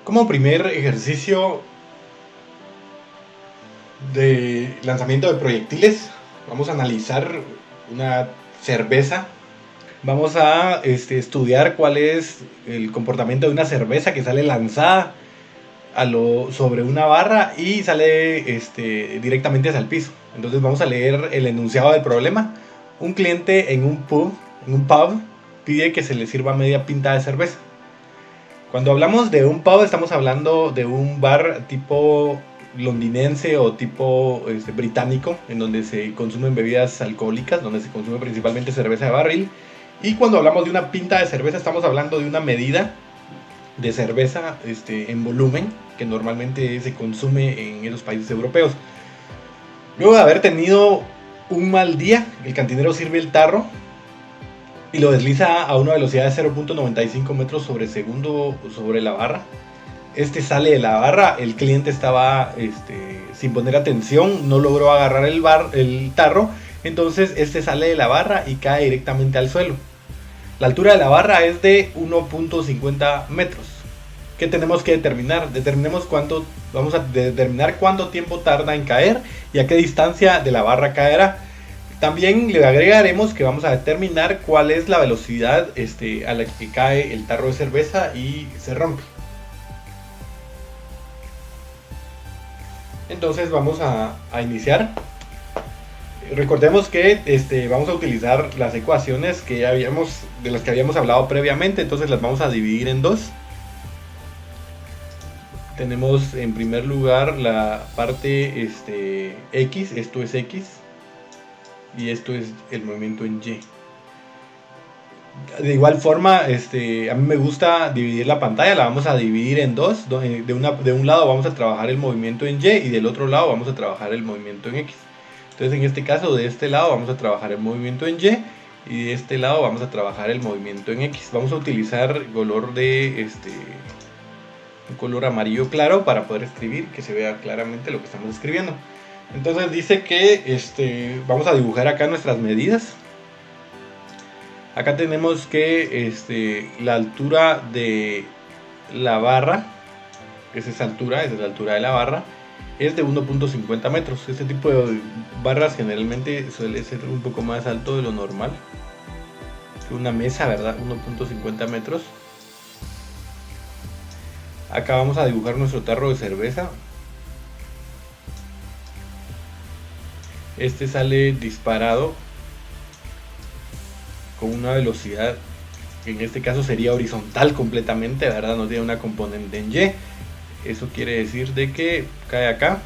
Como primer ejercicio de lanzamiento de proyectiles, vamos a analizar una cerveza. Vamos a estudiar cuál es el comportamiento de una cerveza que sale lanzada sobre una barra y sale directamente hacia el piso. Entonces vamos a leer el enunciado del problema. Un cliente en un pub pide que se le sirva media pinta de cerveza. Cuando hablamos de un pub estamos hablando de un bar tipo londinense o tipo británico, en donde se consumen bebidas alcohólicas, donde se consume principalmente cerveza de barril. Y cuando hablamos de una pinta de cerveza estamos hablando de una medida de cerveza en volumen que normalmente se consume en esos países europeos. Luego de haber tenido un mal día, el cantinero sirve el tarro y lo desliza a una velocidad de 0.95 metros sobre segundo sobre la barra. Sale de la barra, el cliente estaba sin poner atención, no logró agarrar el tarro, entonces sale de la barra y cae directamente al suelo. La altura de la barra es de 1.50 metros. ¿Qué tenemos que determinar? Vamos a determinar cuánto tiempo tarda en caer y a qué distancia de la barra caerá. También le agregaremos que vamos a determinar cuál es la velocidad a la que cae el tarro de cerveza y se rompe. Entonces vamos a iniciar. Recordemos que vamos a utilizar las ecuaciones de las que habíamos hablado previamente, entonces las vamos a dividir en dos. Tenemos en primer lugar la parte X, esto es X, y esto es el movimiento en Y. De igual forma, a mí me gusta dividir la pantalla, la vamos a dividir en dos. De un lado vamos a trabajar el movimiento en Y y del otro lado vamos a trabajar el movimiento en X. Entonces en este caso de este lado vamos a trabajar el movimiento en Y y de este lado vamos a trabajar el movimiento en X. Vamos a utilizar un color amarillo claro para poder escribir, que se vea claramente lo que estamos escribiendo. Entonces dice que vamos a dibujar acá nuestras medidas. Acá tenemos que la altura de la barra, esa es la altura de la barra, es de 1.50 metros. Este tipo de barras generalmente suele ser un poco más alto de lo normal que una mesa, ¿verdad? 1.50 metros. Acá vamos a dibujar nuestro tarro de cerveza. Sale disparado con una velocidad que en este caso sería horizontal completamente, ¿verdad? No tiene una componente en Y. Eso quiere decir de que cae acá.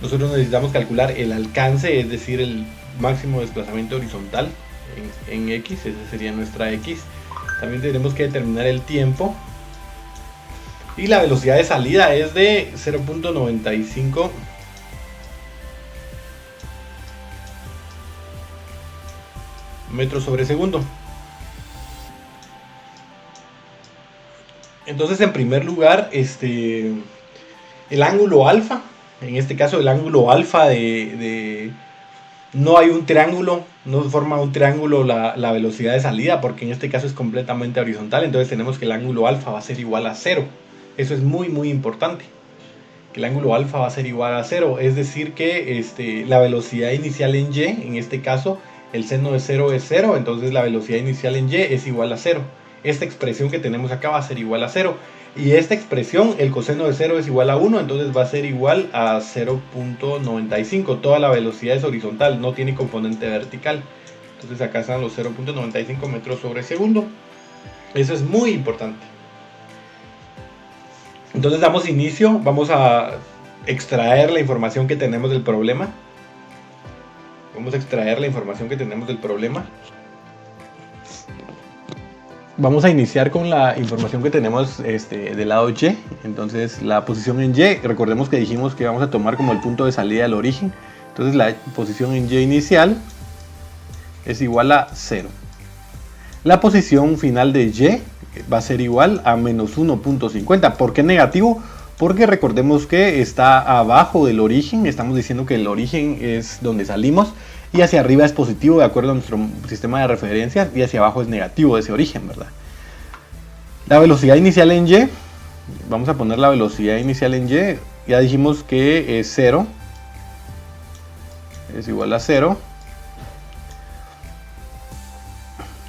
Nosotros necesitamos calcular el alcance, es decir, el máximo desplazamiento horizontal en X. Esa sería nuestra X. También tenemos que determinar el tiempo. Y la velocidad de salida es de 0.95 metros sobre segundo. Entonces, en primer lugar, el ángulo alfa, en este caso el ángulo alfa no hay un triángulo, no forma un triángulo la velocidad de salida, porque en este caso es completamente horizontal. Entonces tenemos que el ángulo alfa va a ser igual a 0. Eso es muy muy importante, que el ángulo alfa va a ser igual a 0. Es decir que la velocidad inicial en Y, en este caso el seno de 0 es 0, entonces la velocidad inicial en Y es igual a 0. Esta expresión que tenemos acá va a ser igual a 0. Y esta expresión, el coseno de 0 es igual a 1, entonces va a ser igual a 0.95. Toda la velocidad es horizontal, no tiene componente vertical. Entonces acá están los 0.95 metros sobre segundo. Eso es muy importante. Entonces damos inicio, vamos a extraer la información que tenemos del problema. Vamos a iniciar con la información que tenemos del lado Y. Entonces la posición en Y, recordemos que dijimos que vamos a tomar como el punto de salida del origen. Entonces la posición en Y inicial es igual a 0. La posición final de Y va a ser igual a menos 1.50. ¿Por qué negativo? Porque recordemos que está abajo del origen. Estamos diciendo que el origen es donde salimos y hacia arriba es positivo de acuerdo a nuestro sistema de referencias y hacia abajo es negativo de ese origen, ¿verdad? La velocidad inicial en Y Vamos a poner la velocidad inicial en y. Ya dijimos que es 0. Es igual a 0.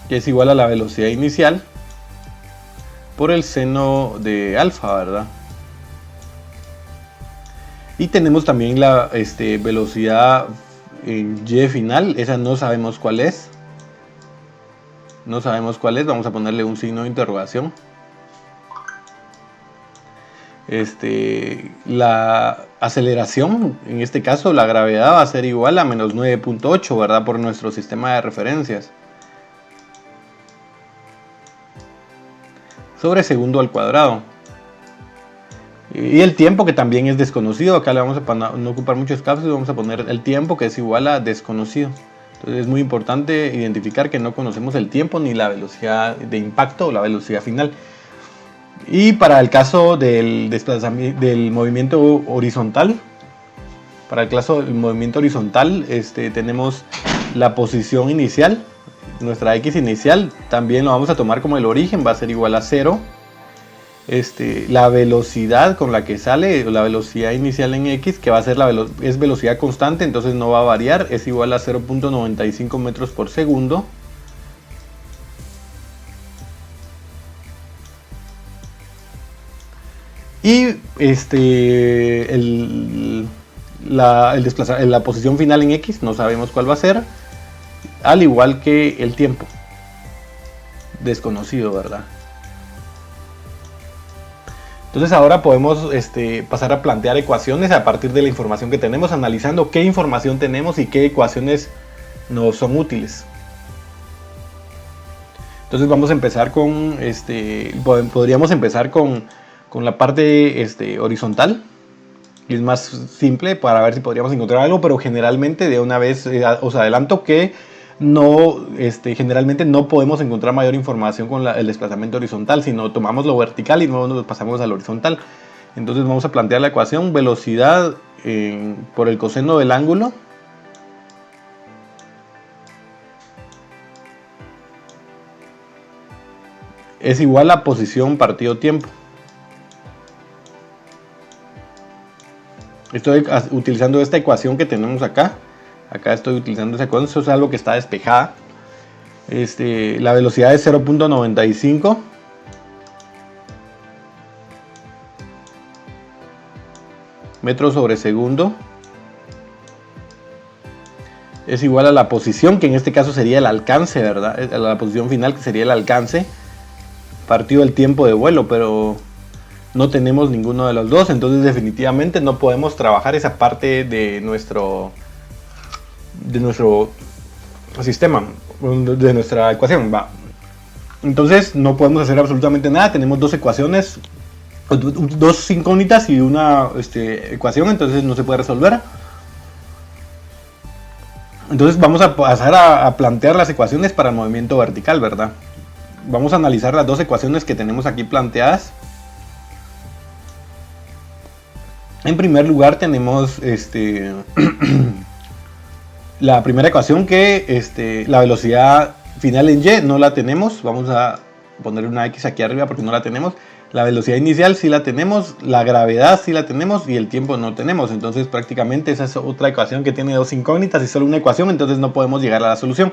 Que es igual a la velocidad inicial por el seno de alfa, ¿verdad? Y tenemos también la velocidad en y final. Esa no sabemos cuál es. No sabemos cuál es. Vamos a ponerle un signo de interrogación. La aceleración, en este caso la gravedad, va a ser igual a menos 9.8, ¿verdad? Por nuestro sistema de referencias. Sobre segundo al cuadrado. Y el tiempo, que también es desconocido. Acá le vamos a no ocupar mucho espacio y vamos a poner el tiempo, que es igual a desconocido. Entonces es muy importante identificar que no conocemos el tiempo ni la velocidad de impacto o la velocidad final. Y para el caso del desplazamiento del movimiento horizontal, tenemos la posición inicial, nuestra x inicial, también lo vamos a tomar como el origen, va a ser igual a 0. La velocidad con la que sale, la velocidad inicial en x, que va a ser es velocidad constante, entonces no va a variar, es igual a 0.95 metros por segundo. Y la posición final en x no sabemos cuál va a ser, al igual que el tiempo desconocido, ¿verdad? Entonces ahora podemos pasar a plantear ecuaciones a partir de la información que tenemos, analizando qué información tenemos y qué ecuaciones nos son útiles. Entonces vamos a empezar con podríamos empezar con la parte horizontal, y es más simple para ver si podríamos encontrar algo, pero generalmente de una vez os adelanto que no, generalmente no podemos encontrar mayor información con el desplazamiento horizontal, sino tomamos lo vertical y luego nos pasamos al horizontal. Entonces vamos a plantear la ecuación: velocidad por el coseno del ángulo es igual a posición partido tiempo. Estoy utilizando esta ecuación que tenemos acá. Acá estoy utilizando esa ecuación. Eso es algo que está despejada. La velocidad es 0.95. Metros sobre segundo. Es igual a la posición, que en este caso sería el alcance, ¿verdad? La posición final, que sería el alcance partido el tiempo de vuelo, pero no tenemos ninguno de los dos, entonces definitivamente no podemos trabajar esa parte de nuestro sistema, de nuestra ecuación. Entonces no podemos hacer absolutamente nada. Tenemos dos ecuaciones, dos incógnitas y una ecuación, entonces no se puede resolver. Entonces vamos a pasar a plantear las ecuaciones para el movimiento vertical, ¿verdad? Vamos a analizar las dos ecuaciones que tenemos aquí planteadas. En primer lugar tenemos la primera ecuación, que la velocidad final en y no la tenemos. Vamos a poner una x aquí arriba porque no la tenemos. La velocidad inicial sí la tenemos, la gravedad sí la tenemos y el tiempo no tenemos. Entonces prácticamente esa es otra ecuación que tiene dos incógnitas y solo una ecuación, entonces no podemos llegar a la solución.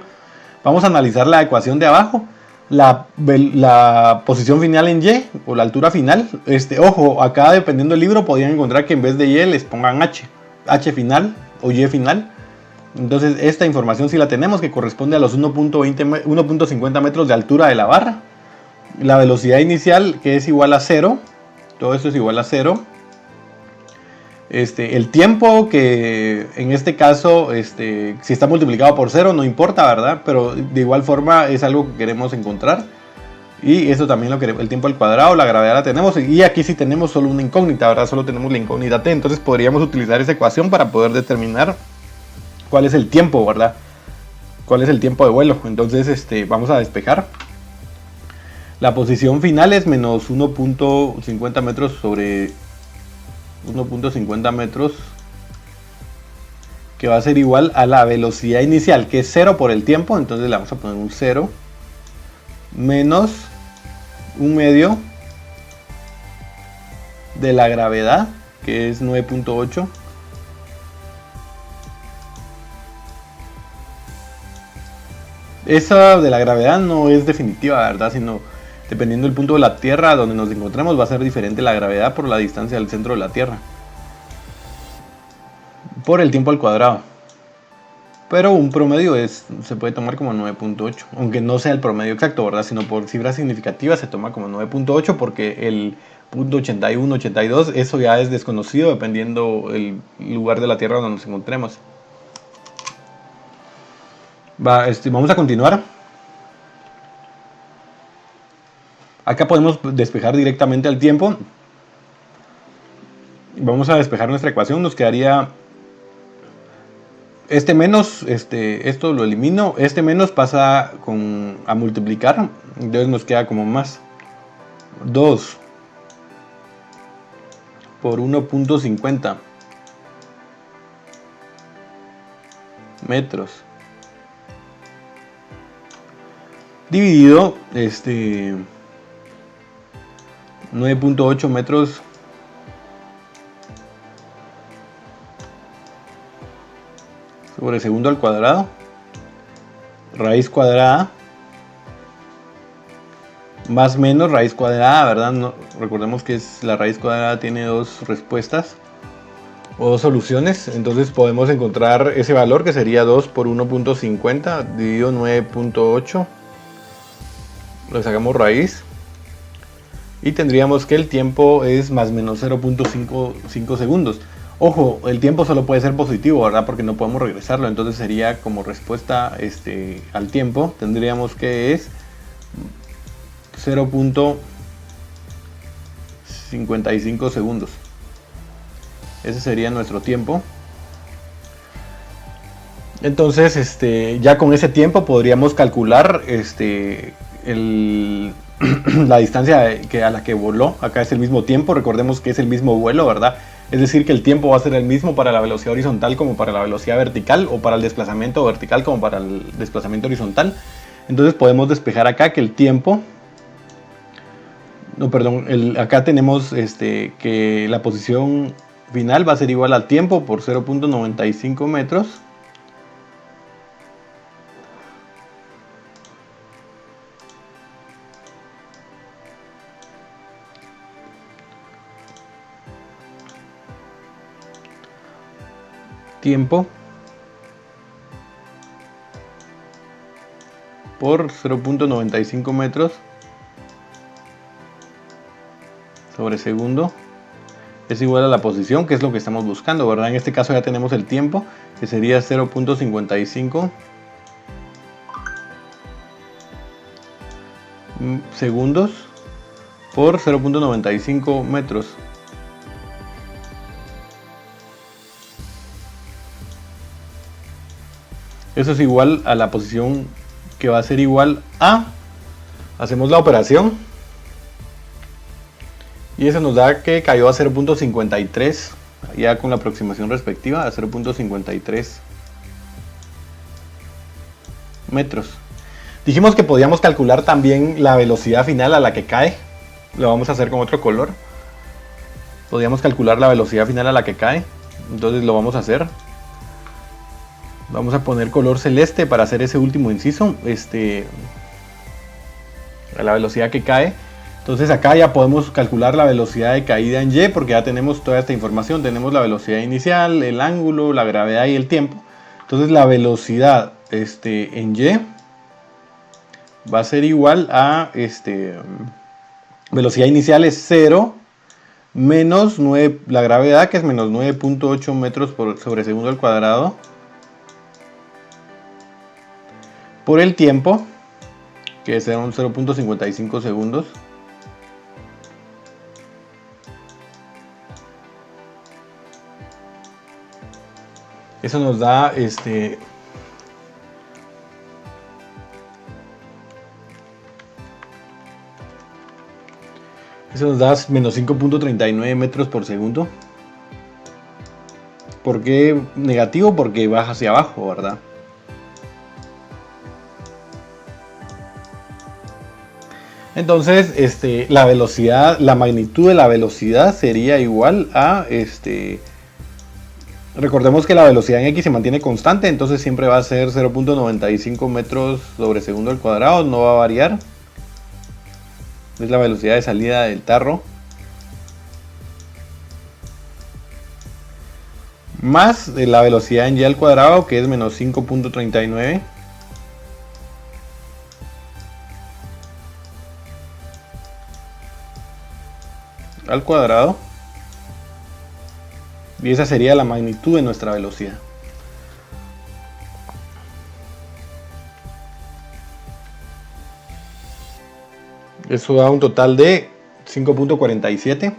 Vamos a analizar la ecuación de abajo. La posición final en y, o la altura final. Ojo, acá dependiendo del libro podrían encontrar que en vez de y les pongan h final o y final. Entonces esta información sí la tenemos, que corresponde a los 1.50 metros de altura de la barra. La velocidad inicial, que es igual a 0. Todo esto es igual a 0. El tiempo, que en este caso, si está multiplicado por 0 no importa, ¿verdad? Pero de igual forma es algo que queremos encontrar. Y esto también lo queremos, el tiempo al cuadrado, la gravedad la tenemos. Y aquí sí tenemos solo una incógnita, ¿verdad? Solo tenemos la incógnita t. Entonces podríamos utilizar esa ecuación para poder determinar cuál es el tiempo, ¿verdad? Cuál es el tiempo de vuelo. Entonces vamos a despejar. La posición final es menos 1.50 metros sobre 1.50 metros, que va a ser igual a la velocidad inicial, que es 0 por el tiempo. Entonces le vamos a poner un 0 menos un medio de la gravedad, que es 9.8. Esa de la gravedad no es definitiva, ¿verdad? Sino dependiendo del punto de la Tierra donde nos encontremos va a ser diferente la gravedad por la distancia del centro de la Tierra. Por el tiempo al cuadrado. Pero un promedio se puede tomar como 9.8. Aunque no sea el promedio exacto, ¿verdad? Sino por cifras significativas se toma como 9.8 porque el punto 81, 82, eso ya es desconocido dependiendo el lugar de la Tierra donde nos encontremos. Vamos a continuar. Acá podemos despejar directamente al tiempo. Vamos a despejar nuestra ecuación. Nos quedaría este menos, esto lo elimino. Este menos pasa a multiplicar. Entonces nos queda como más 2 por 1.50 metros dividido 9.8 metros sobre segundo al cuadrado, raíz cuadrada, más menos raíz cuadrada, ¿verdad? No, recordemos que la raíz cuadrada tiene dos respuestas o dos soluciones, entonces podemos encontrar ese valor que sería 2 por 1.50 dividido 9.8, le sacamos raíz y tendríamos que el tiempo es más o menos 0.55 segundos. Ojo, el tiempo solo puede ser positivo, ¿verdad? Porque no podemos regresarlo, entonces sería como respuesta al tiempo, tendríamos que es 0.55 segundos. Ese sería nuestro tiempo. Entonces, ya con ese tiempo podríamos calcular la distancia a la que voló. Acá es el mismo tiempo, recordemos que es el mismo vuelo, ¿verdad? Es decir, que el tiempo va a ser el mismo para la velocidad horizontal como para la velocidad vertical, o para el desplazamiento vertical como para el desplazamiento horizontal. Entonces podemos despejar acá que el tiempo... No, perdón, acá tenemos que la posición final va a ser igual al tiempo por 0.95 metros. Tiempo por 0.95 metros sobre segundo es igual a la posición, que es lo que estamos buscando, ¿verdad? En este caso ya tenemos el tiempo, que sería 0.55 segundos por 0.95 metros. Eso es igual a la posición que va a ser igual a... Hacemos la operación. Y eso nos da que cayó a 0.53. Ya con la aproximación respectiva a 0.53 metros. Dijimos que podíamos calcular también la velocidad final a la que cae. Lo vamos a hacer con otro color. Podríamos calcular la velocidad final a la que cae. Entonces lo vamos a hacer. Vamos a poner color celeste para hacer ese último inciso. A la velocidad que cae. Entonces acá ya podemos calcular la velocidad de caída en y, porque ya tenemos toda esta información. Tenemos la velocidad inicial, el ángulo, la gravedad y el tiempo. Entonces la velocidad en y va a ser igual a velocidad inicial es 0 menos 9, la gravedad, que es menos 9.8 metros sobre segundo al cuadrado, por el tiempo, que serán 0.55 segundos. Eso nos da menos 5.39 metros por segundo. ¿Por qué negativo? Porque baja hacia abajo, ¿verdad? Entonces, la velocidad, la magnitud de la velocidad sería igual a, recordemos que la velocidad en X se mantiene constante, entonces siempre va a ser 0.95 metros sobre segundo al cuadrado, no va a variar. Es la velocidad de salida del tarro. Más de la velocidad en Y al cuadrado, que es menos 5.39. Al cuadrado, y esa sería la magnitud de nuestra velocidad. Eso da un total de 5.47.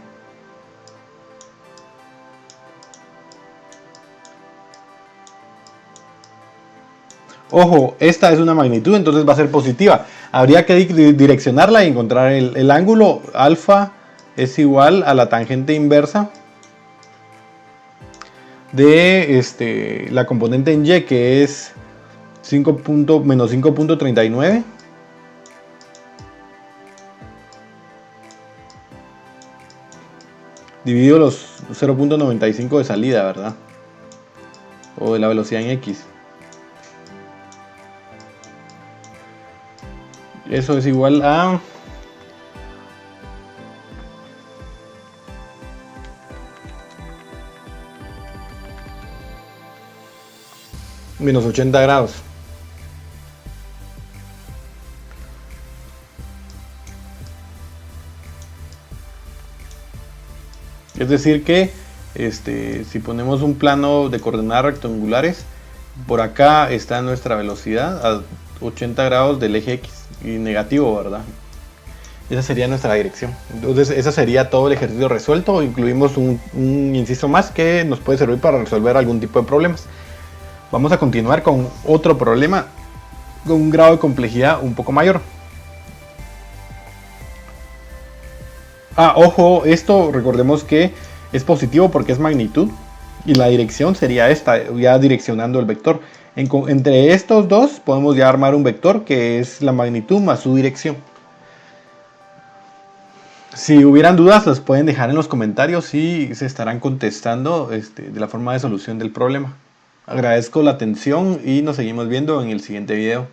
Ojo, esta es una magnitud, entonces va a ser positiva. Habría que direccionarla y encontrar el ángulo alfa es igual a la tangente inversa de la componente en Y, que es menos 5.39. Dividido los 0.95 de salida, ¿verdad? O de la velocidad en X. Eso es igual a menos 80 grados. Es decir que si ponemos un plano de coordenadas rectangulares, por acá está nuestra velocidad a 80 grados del eje X y negativo, ¿verdad? Esa sería nuestra dirección. Entonces ese sería todo el ejercicio resuelto. Incluimos un inciso más que nos puede servir para resolver algún tipo de problemas. Vamos a continuar con otro problema con un grado de complejidad un poco mayor. Ojo, esto recordemos que es positivo porque es magnitud y la dirección sería esta, ya direccionando el vector. Entre estos dos podemos ya armar un vector que es la magnitud más su dirección. Si hubieran dudas las pueden dejar en los comentarios y se estarán contestando de la forma de solución del problema. Agradezco la atención y nos seguimos viendo en el siguiente video.